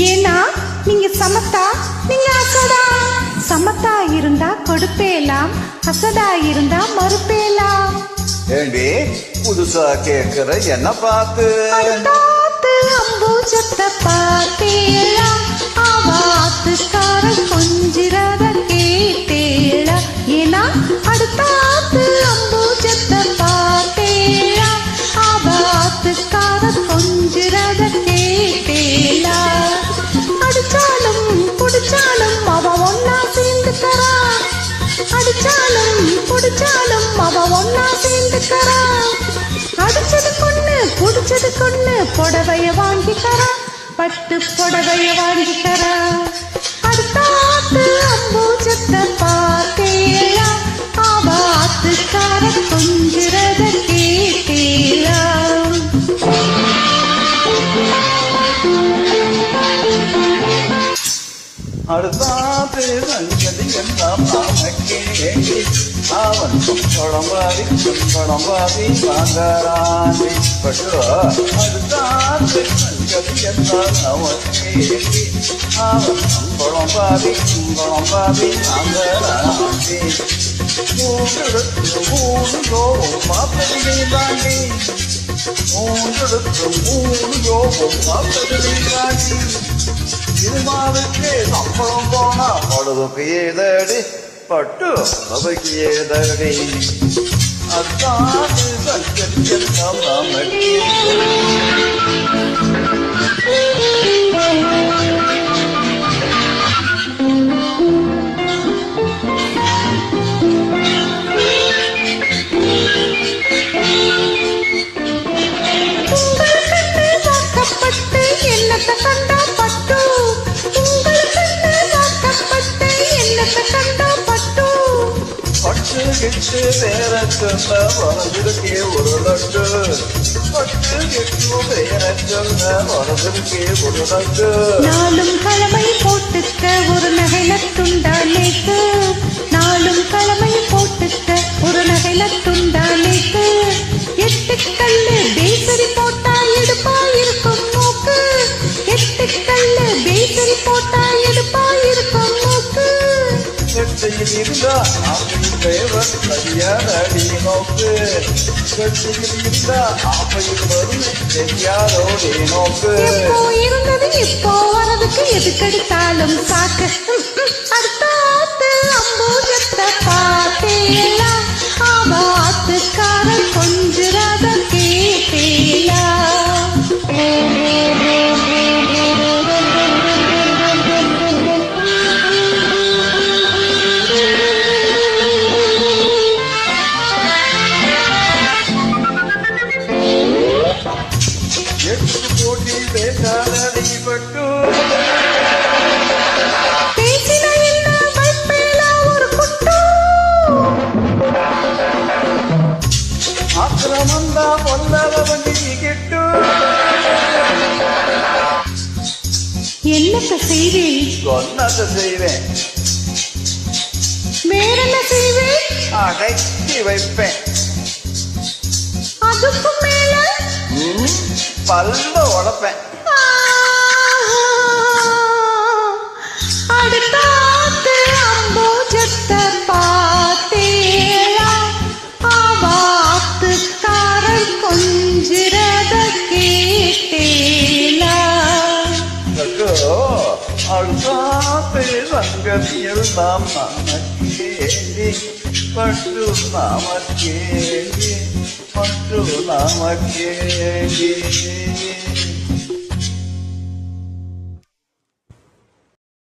ஏன்னா நீங்க சமத்தா, நீங்க அசடா. சமத்தா இருந்தா கொடுப்பேலாம், அசடா இருந்தா மறுப்பேலாம். ஏண்டி புதுசா கேக்குற என்ன பார்த்து? அடுத்தாத்து அம்பூஜத்தை பார்த்தேலாம், ஆவாத்துக்கார கொஞ்சிரத கேட்டேலாம். ஏன்னா அடுத்தாத்து அம்பூஜத்தை பார்த்தேலாம், ஆவாத்துக்கார கொஞ்சிரத கேட்டேலாம். அடிச்சாலும் புடிச்சாலும் அவ ஒன்னா சேர்ந்துக்கறா, அடிச்சாலும் புடிச்சாலும் அவ ஒன்னா சேர்ந்துக்கறா. அடிச்சது கொன்னு புடிச்சது கொன்னு புடவைய வாங்கிக்கறா, பட்டு புடவைய வாங்கிக்கறா. அடுத்தாத்து அம்பூஜத்தை பார்த்தேளா, ஆவாத்துக்கார கொஞ்சிரத கேட்டேளா. அடுத்தாத்து சங்கதி எல்லாம் நாமக்கே, அவன் கும்பளம்பாதி வாங்கறானே பட்டு. அடுத்தாத்து சங்கதி எல்லாம் நாமக்கே, அவன் கும்பளம்பாதி வாங்கறானே. மூன்று யோகம் பார்த்ததிலே தாண்டி, மூன்று யோகம் பார்த்ததிலே தாண்டி. சினிமாவுக்கு சம்பளம் போனா படுதுக்கு ஏதடி, பட்டு அவைக்கு ஏதடி. அத்தாது சங்கத்தியம் நமக்கு. என்னத்தை கண்டா பட்டு, உங்களுக்கு வாக்கப்பட்டு என்னத்தை கண்டா பட்டு. பட்டு கிட்டு வேற சொல்ல வரதுக்கே ஒரு லட்டு, பட்டு கிட்டு வேற சொல்ல வரதுக்கே ஒரு லட்டு. நாளும் கிழமை போட்டுக்க ஒரு நகைல துண்டாலேக்கு, நாளும் கிழமை போட்டுக்க ஒரு நகைல துண்டாலேக்கு. எட்டு கல்லு பேசரி போட்டா எடுப்பா இருக்கும் மூக்கு, எட்டு கல்லு பேசரி போட்டா எடுப்பா இருக்கும் மூக்கு. கட்சியில் இருந்தா ஆமையின் தேவன் சரியானடி நோக்கு, கட்சியில் இருந்தா ஆமையில் வரும் தெரியாதோடே நோக்கு. எப்போ இருந்தது இப்போ வரதுக்கு எதுக்கடித்தாலும் சாக்கு. அடுத்தாத்து அம்பூஜத்தை பார்த்தேளா, ஆவாத்துக்கார கொஞ்சிரத கேட்டேளா. எட்டு போட்டி பேசாதடி பட்டு, பேசின என்ன வைப்பேளா ஒரு குட்டு. ஆக்கிரமந்தா பொல்லாத வண்டி கெட்டு. என்னத்த செய்வேன், கொன்னத்தை செய்வேன், வேறென்ன செய்வேன். அடக்கி வைப்பேன், அதுக்கு மேல பல்ல உடப்பேன். அடுத்தாத்து அம்பூஜத்தை பார்த்தேளா, ஆவாத்துக்காரன் கொஞ்சிரத கேட்டேளா. பட்டு அடுத்தாத்து சங்கதியில் நாம் நமக்கேண்டி, பட்டு நமக்கேண்டி, பட்டு நமக்கேண்டி.